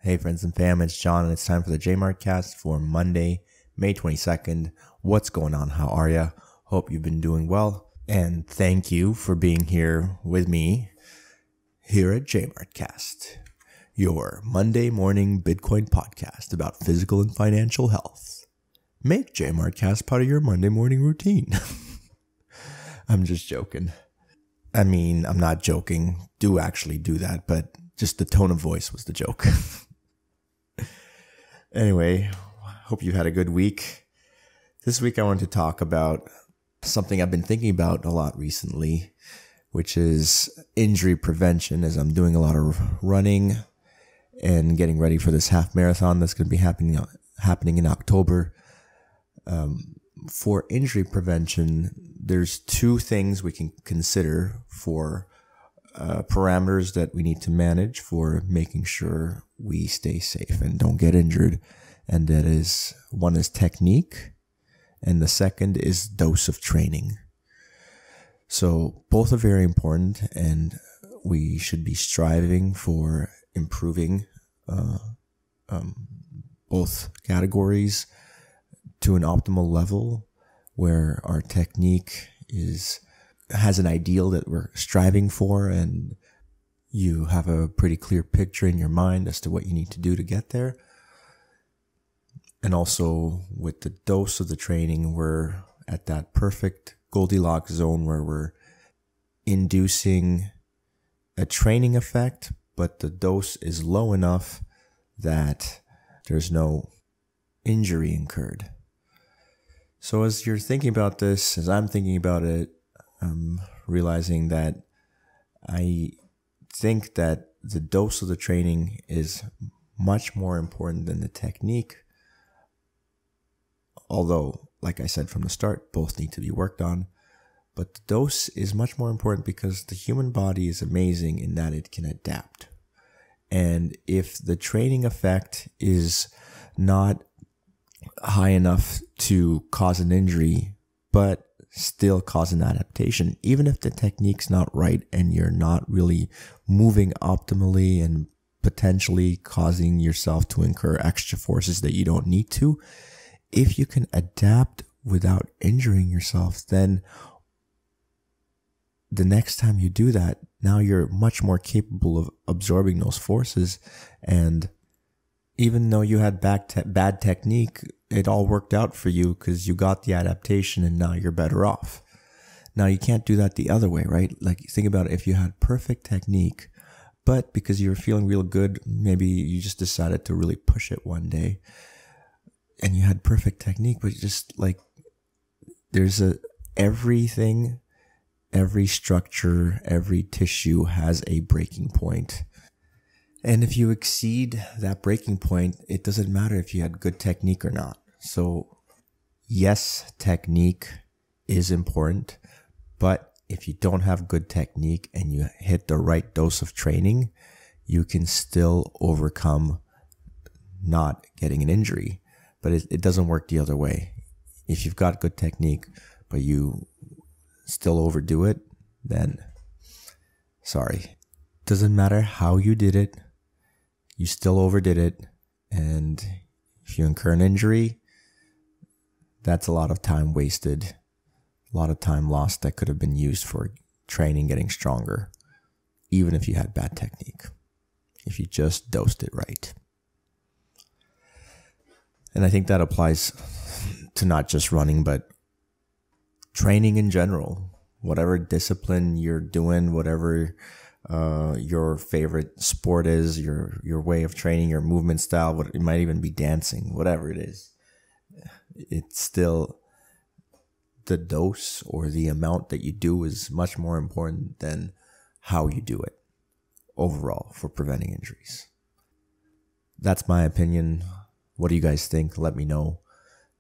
Hey friends and fam, it's John and it's time for the JMART CAST for Monday, May 22nd. What's going on? How are ya? Hope you've been doing well. And thank you for being here with me here at JMART CAST, your Monday morning Bitcoin podcast about physical and financial health. Make JMART CAST part of your Monday morning routine. I'm just joking. I mean, I'm not joking. Do actually do that, but just the tone of voice was the joke. Anyway, hope you had a good week. This week I wanted to talk about something I've been thinking about a lot recently, which is injury prevention, as I'm doing a lot of running and getting ready for this half marathon that's going to be happening in October. For injury prevention, there's two things we can consider for parameters that we need to manage for making sure we stay safe and don't get injured. And that is, one is technique, and the second is dose of training. So both are very important, and we should be striving for improving both categories to an optimal level where our technique has an ideal that we're striving for, and you have a pretty clear picture in your mind as to what you need to do to get there. And also with the dose of the training, we're at that perfect Goldilocks zone where we're inducing a training effect, but the dose is low enough that there's no injury incurred. So as you're thinking about this, as I'm thinking about it, I'm realizing that I think that the dose of the training is much more important than the technique. Although, like I said from the start, both need to be worked on. But the dose is much more important because the human body is amazing in that it can adapt. And if the training effect is not high enough to cause an injury, but still cause an adaptation, even if the technique's not right and you're not really moving optimally and potentially causing yourself to incur extra forces that you don't need to, if you can adapt without injuring yourself, then the next time you do that, now you're much more capable of absorbing those forces. And even though you had bad technique, it all worked out for you because you got the adaptation and now you're better off. Now you can't do that the other way, right? Like, think about it. If you had perfect technique, but because you were feeling real good, maybe you just decided to really push it one day and you had perfect technique, but just like everything, every structure, every tissue has a breaking point. And if you exceed that breaking point, it doesn't matter if you had good technique or not. So yes, technique is important, but if you don't have good technique and you hit the right dose of training, you can still overcome not getting an injury. But it doesn't work the other way. If you've got good technique, but you still overdo it, then sorry. Doesn't matter how you did it. You still overdid it, and if you incur an injury, that's a lot of time wasted, a lot of time lost that could have been used for training, getting stronger, even if you had bad technique, if you just dosed it right. And I think that applies to not just running, but training in general. Whatever discipline you're doing, whatever your favorite sport is, your way of training, your movement style, it might even be dancing, whatever it is. It's still the dose or the amount that you do is much more important than how you do it overall for preventing injuries. That's my opinion. What do you guys think? Let me know.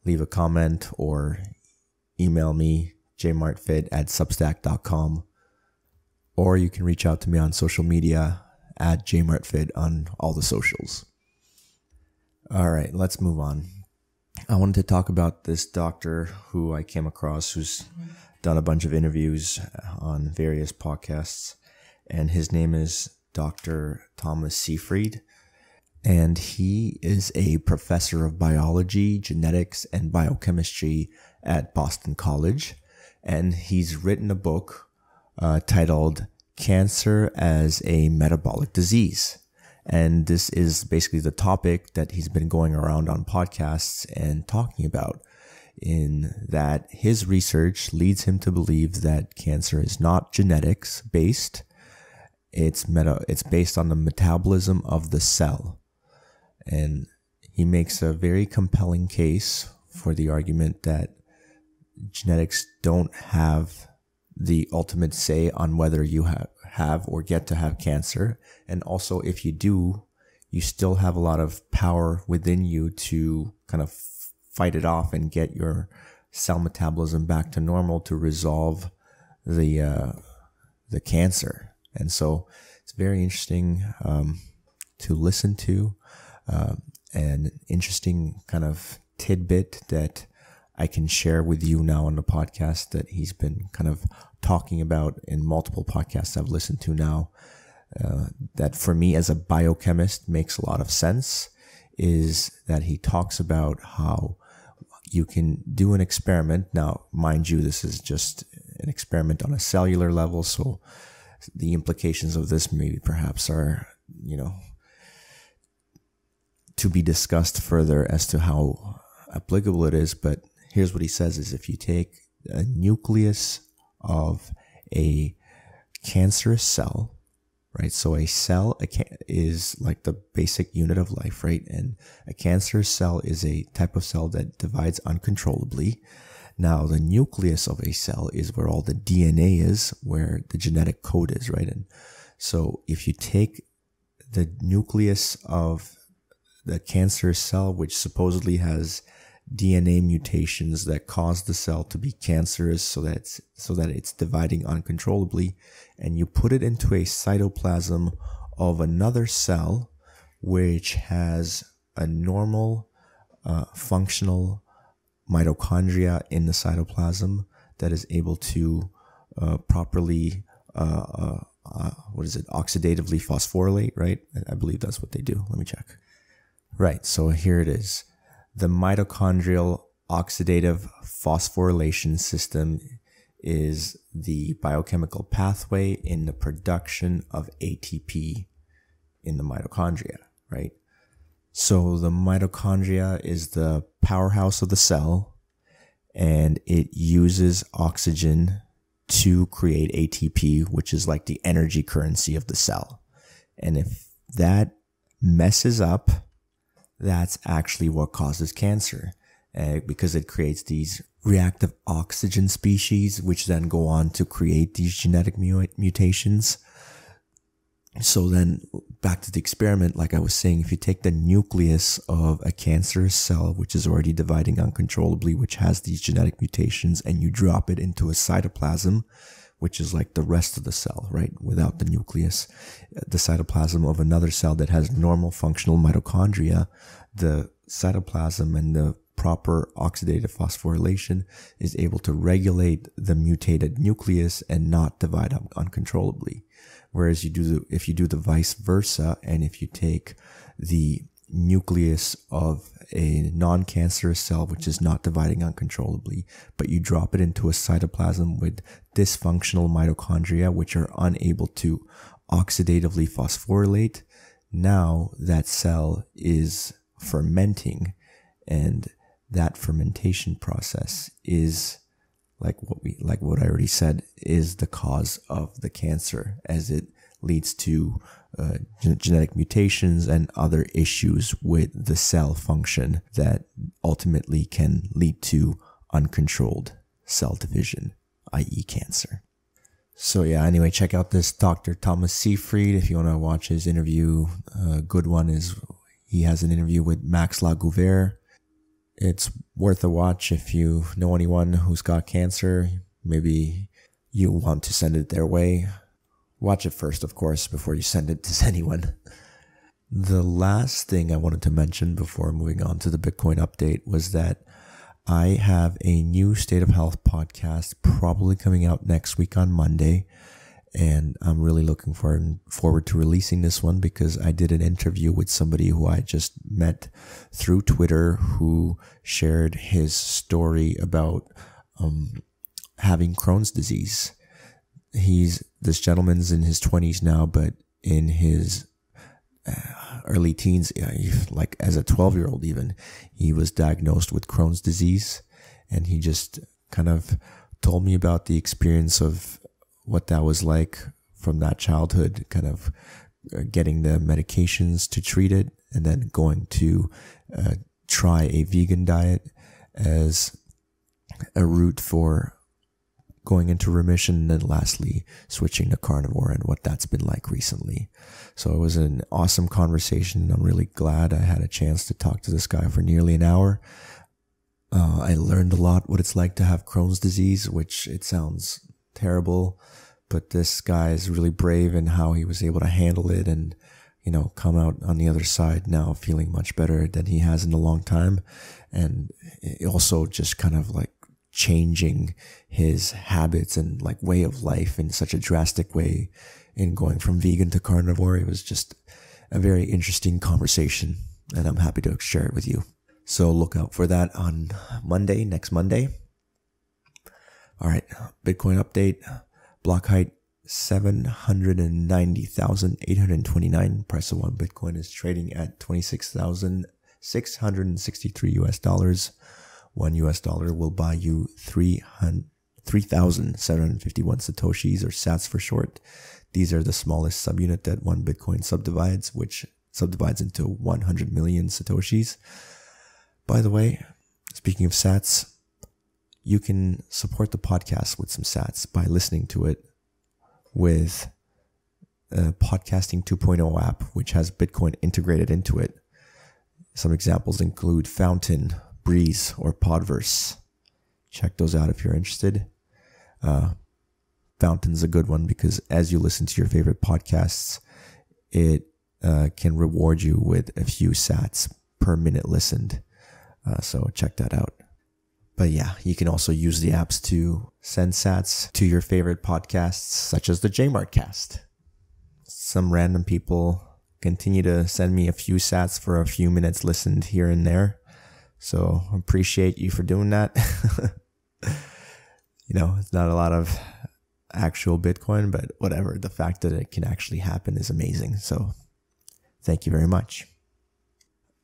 Leave a comment or email me, jmartfit@substack.com. Or you can reach out to me on social media at jmartfit on all the socials. All right, let's move on. I wanted to talk about this doctor who I came across who's done a bunch of interviews on various podcasts. And his name is Dr. Thomas Seyfried. and he is a professor of biology, genetics, and biochemistry at Boston College. And he's written a book titled Cancer as a Metabolic Disease. And this is basically the topic that he's been going around on podcasts and talking about, in that his research leads him to believe that cancer is not genetics based. It's based on the metabolism of the cell. And he makes a very compelling case for the argument that genetics don't have the ultimate say on whether you have or get to have cancer. And also, if you do, you still have a lot of power within you to kind of fight it off and get your cell metabolism back to normal to resolve the cancer. And so it's very interesting to listen to, and an interesting kind of tidbit that I can share with you now on the podcast that he's been kind of talking about in multiple podcasts I've listened to now, that for me as a biochemist makes a lot of sense, is that he talks about how you can do an experiment. Now, mind you, this is just an experiment on a cellular level, so the implications of this maybe perhaps are, to be discussed further as to how applicable it is. But here's what he says is, if you take a nucleus of a cancerous cell, right? So a cell is like the basic unit of life, right? And a cancerous cell is a type of cell that divides uncontrollably. Now, the nucleus of a cell is where all the DNA is, where the genetic code is, right? And so if you take the nucleus of the cancerous cell, which supposedly has DNA mutations that cause the cell to be cancerous so that it's dividing uncontrollably, and you put it into a cytoplasm of another cell which has a normal functional mitochondria in the cytoplasm that is able to properly oxidatively phosphorylate, right? I believe that's what they do. Let me check. Right, so here it is. The mitochondrial oxidative phosphorylation system is the biochemical pathway in the production of ATP in the mitochondria, right? So the mitochondria is the powerhouse of the cell, and it uses oxygen to create ATP, which is like the energy currency of the cell. And if that messes up, that's actually what causes cancer, because it creates these reactive oxygen species, which then go on to create these genetic mutations. So then back to the experiment, like I was saying, if you take the nucleus of a cancerous cell, which is already dividing uncontrollably, which has these genetic mutations, and you drop it into a cytoplasm, which is like the rest of the cell, right? Without the nucleus, the cytoplasm of another cell that has normal functional mitochondria, the cytoplasm and the proper oxidative phosphorylation is able to regulate the mutated nucleus and not divide up uncontrollably. Whereas if you do the vice versa, and if you take the nucleus of a non-cancerous cell, which is not dividing uncontrollably, but you drop it into a cytoplasm with dysfunctional mitochondria, which are unable to oxidatively phosphorylate, now that cell is fermenting, and that fermentation process is like what I already said, is the cause of the cancer, as it leads to genetic mutations and other issues with the cell function that ultimately can lead to uncontrolled cell division, i.e. cancer. So yeah, anyway, check out this Dr. Thomas Seyfried if you want to watch his interview. A good one is he has an interview with Max Lagouverre. It's worth a watch if you know anyone who's got cancer. Maybe you want to send it their way. Watch it first, of course, before you send it to anyone. The last thing I wanted to mention before moving on to the Bitcoin update was that I have a new State of Health podcast probably coming out next week on Monday. And I'm really looking forward to releasing this one because I did an interview with somebody who I just met through Twitter who shared his story about having Crohn's disease. This gentleman's in his 20s now, but in his early teens, like as a 12-year-old even, he was diagnosed with Crohn's disease. And he just kind of told me about the experience of what that was like from that childhood, kind of getting the medications to treat it, and then going to try a vegan diet as a route for going into remission, and then lastly switching to carnivore, and what that's been like recently. So it was an awesome conversation, and I'm really glad I had a chance to talk to this guy for nearly an hour. I learned a lot what it's like to have Crohn's disease, which it sounds terrible, but this guy is really brave in how he was able to handle it and, come out on the other side now feeling much better than he has in a long time. And also just kind of like changing his habits and like way of life in such a drastic way in going from vegan to carnivore. It was just a very interesting conversation, and I'm happy to share it with you. So look out for that on Monday, next Monday. All right, Bitcoin update. Block height 790,829. Price of one Bitcoin is trading at $26,663. $1 will buy you 3,751 satoshis, or sats for short. These are the smallest subunit that one Bitcoin subdivides, which subdivides into 100 million satoshis. By the way, speaking of sats, you can support the podcast with some sats by listening to it with a Podcasting 2.0 app, which has Bitcoin integrated into it. Some examples include Fountain, Breeze, or Podverse. Check those out if you're interested. Fountain's a good one because as you listen to your favorite podcasts, it can reward you with a few sats per minute listened. So check that out. But yeah, you can also use the apps to send sats to your favorite podcasts, such as the JMART CAST. Some random people continue to send me a few sats for a few minutes listened here and there. So appreciate you for doing that. It's not a lot of actual Bitcoin, but whatever. The fact that it can actually happen is amazing. So thank you very much.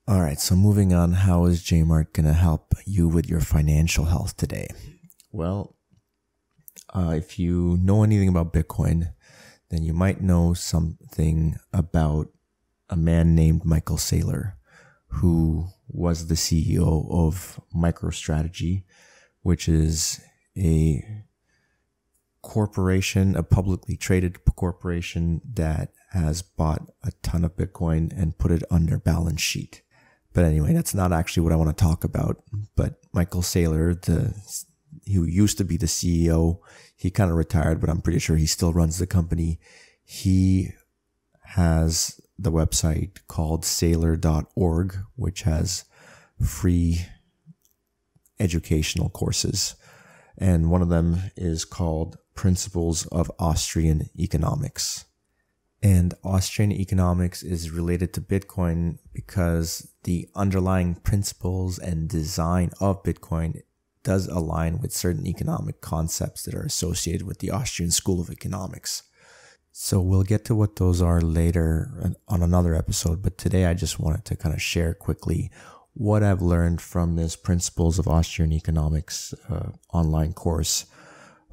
All right, so moving on, how is JMART going to help you with your financial health today? Well, if you know anything about Bitcoin, then you might know something about a man named Michael Saylor, who was the CEO of MicroStrategy, which is a corporation, a publicly traded corporation that has bought a ton of Bitcoin and put it on their balance sheet. But anyway, that's not actually what I want to talk about. But Michael Saylor, who used to be the CEO, he kind of retired, but I'm pretty sure he still runs the company. He has the website called Saylor.org, which has free educational courses. And one of them is called Principles of Austrian Economics. And Austrian economics is related to Bitcoin because the underlying principles and design of Bitcoin does align with certain economic concepts that are associated with the Austrian School of Economics. So we'll get to what those are later on another episode, but today I just wanted to kind of share quickly what I've learned from this Principles of Austrian Economics online course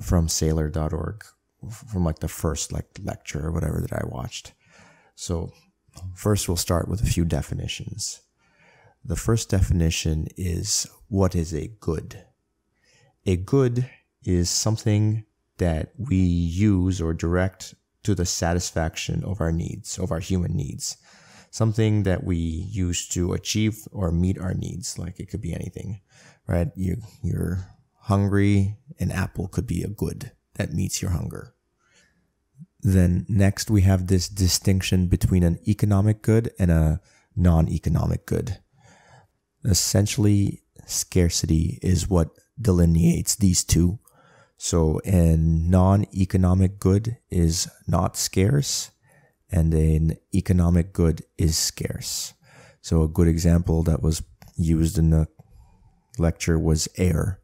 from Saylor.org. From like the first lecture or whatever that I watched. So first we'll start with a few definitions. The first definition is, what is a good? A good is something that we use or direct to the satisfaction of our needs, of our human needs. Something that we use to achieve or meet our needs. Like it could be anything, right? You're hungry, an apple could be a good that meets your hunger. Then next we have this distinction between an economic good and a non-economic good. Essentially, scarcity is what delineates these two. So a non-economic good is not scarce, and an economic good is scarce. So a good example that was used in the lecture was air.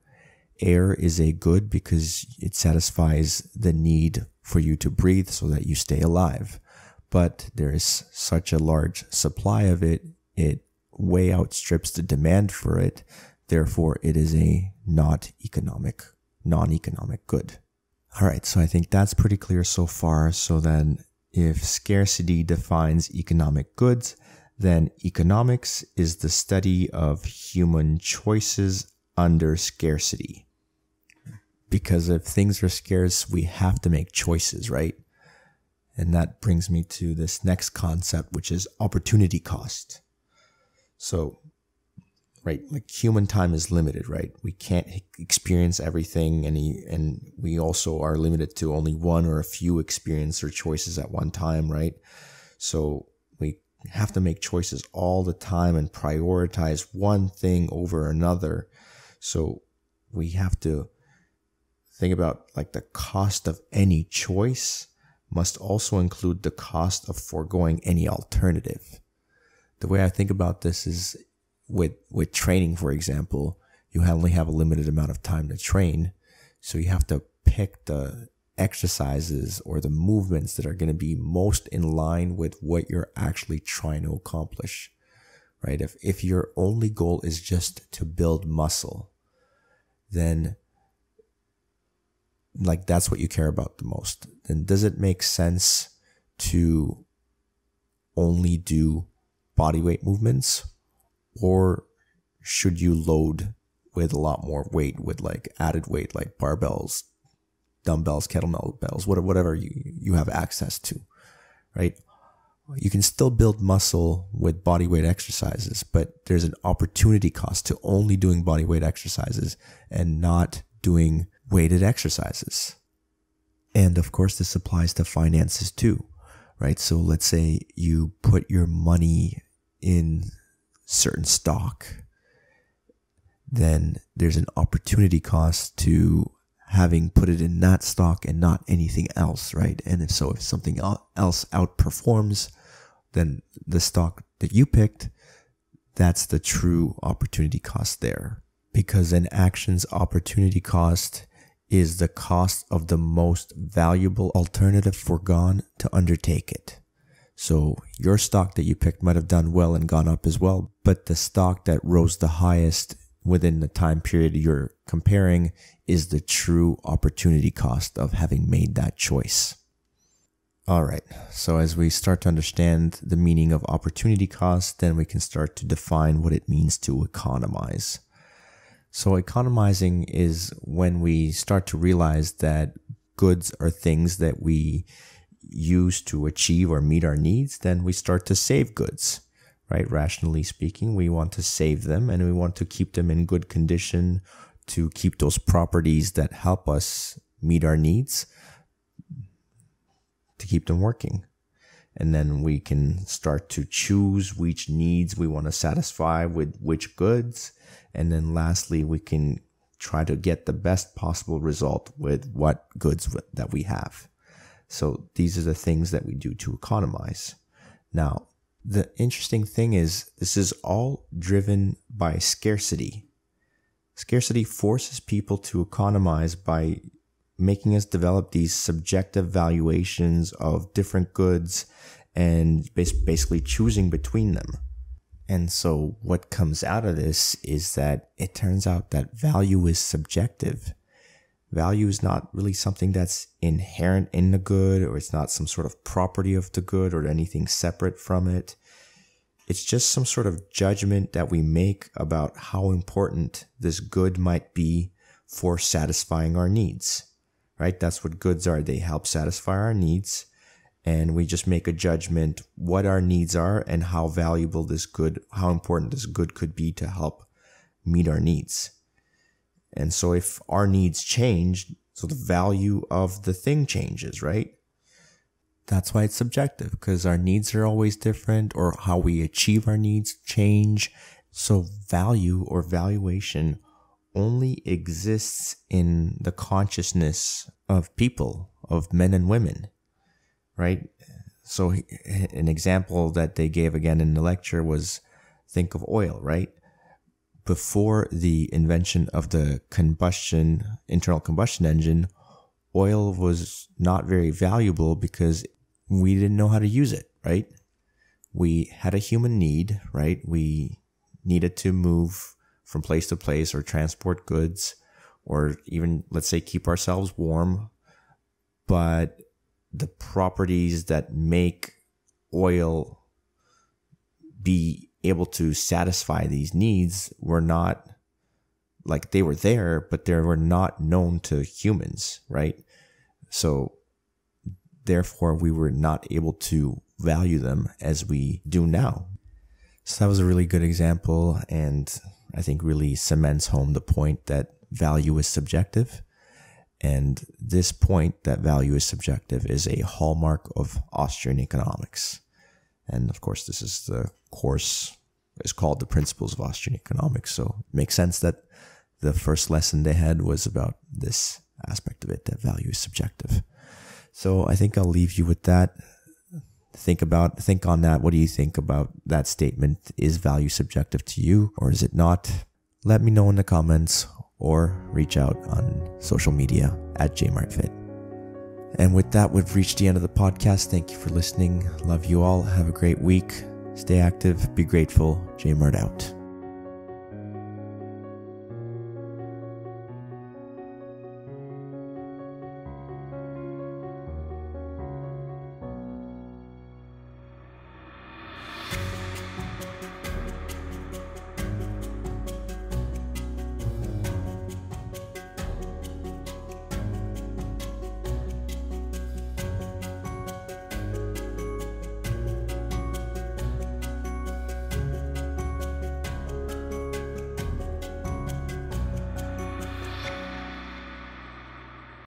Air is a good because it satisfies the need for you to breathe so that you stay alive. But there is such a large supply of it, it way outstrips the demand for it. Therefore, it is a non-economic good. All right, so I think that's pretty clear so far. So then if scarcity defines economic goods, then economics is the study of human choices under scarcity. Because if things are scarce, we have to make choices, right? And that brings me to this next concept, which is opportunity cost. So, right, like human time is limited, right? We can't experience everything, and we also are limited to only one or a few experience or choices at one time, right? So we have to make choices all the time and prioritize one thing over another. So we have to think about like the cost of any choice must also include the cost of foregoing any alternative. The way I think about this is with training, for example, you only have a limited amount of time to train. So you have to pick the exercises or the movements that are going to be most in line with what you're actually trying to accomplish, right? If your only goal is just to build muscle, then like that's what you care about the most. Then does it make sense to only do bodyweight movements, or should you load with a lot more weight, with like added weight like barbells, dumbbells, kettlebells, whatever you have access to, right? You can still build muscle with bodyweight exercises, but there's an opportunity cost to only doing bodyweight exercises and not doing weighted exercises. And of course, this applies to finances too, right? So let's say you put your money in certain stock, then there's an opportunity cost to having put it in that stock and not anything else, right? And if something else outperforms, then the stock that you picked, that's the true opportunity cost there. Because an action's opportunity cost is the cost of the most valuable alternative foregone to undertake it. So your stock that you picked might have done well and gone up as well, but the stock that rose the highest within the time period you're comparing is the true opportunity cost of having made that choice. All right, so as we start to understand the meaning of opportunity cost, then we can start to define what it means to economize. So economizing is when we start to realize that goods are things that we use to achieve or meet our needs, then we start to save goods, right? Rationally speaking, we want to save them and we want to keep them in good condition, to keep those properties that help us meet our needs, to keep them working. And then we can start to choose which needs we want to satisfy with which goods. And then lastly, we can try to get the best possible result with what goods that we have. So these are the things that we do to economize. Now, the interesting thing is this is all driven by scarcity. Scarcity forces people to economize by making us develop these subjective valuations of different goods and basically choosing between them. And so what comes out of this is that it turns out that value is subjective. Value is not really something that's inherent in the good, or it's not some sort of property of the good or anything separate from it. It's just some sort of judgment that we make about how important this good might be for satisfying our needs, right? That's what goods are. They help satisfy our needs. And we just make a judgment what our needs are and how valuable this good, how important this good could be to help meet our needs. And so if our needs change, so the value of the thing changes, right? That's why it's subjective, because our needs are always different, or how we achieve our needs change. So value or valuation only exists in the consciousness of people, of men and women, right? So an example that they gave again in the lecture was, think of oil, right? Before the invention of the internal combustion engine, oil was not very valuable because we didn't know how to use it, right? We had a human need, right? We needed to move from place to place or transport goods or even, let's say, keep ourselves warm. But the properties that make oil be able to satisfy these needs were not, like, they were there, but they were not known to humans, right? So therefore, we were not able to value them as we do now. So that was a really good example, and I think really cements home the point that value is subjective. And this point that value is subjective is a hallmark of Austrian economics. And of course, the course is called the Principles of Austrian Economics. So it makes sense that the first lesson they had was about this aspect of it, that value is subjective. So I think I'll leave you with that. Think on that. What do you think about that statement? Is value subjective to you or is it not? Let me know in the comments or reach out on social media at JMARTFit. And with that, we've reached the end of the podcast. Thank you for listening. Love you all. Have a great week. Stay active. Be grateful. JMART out.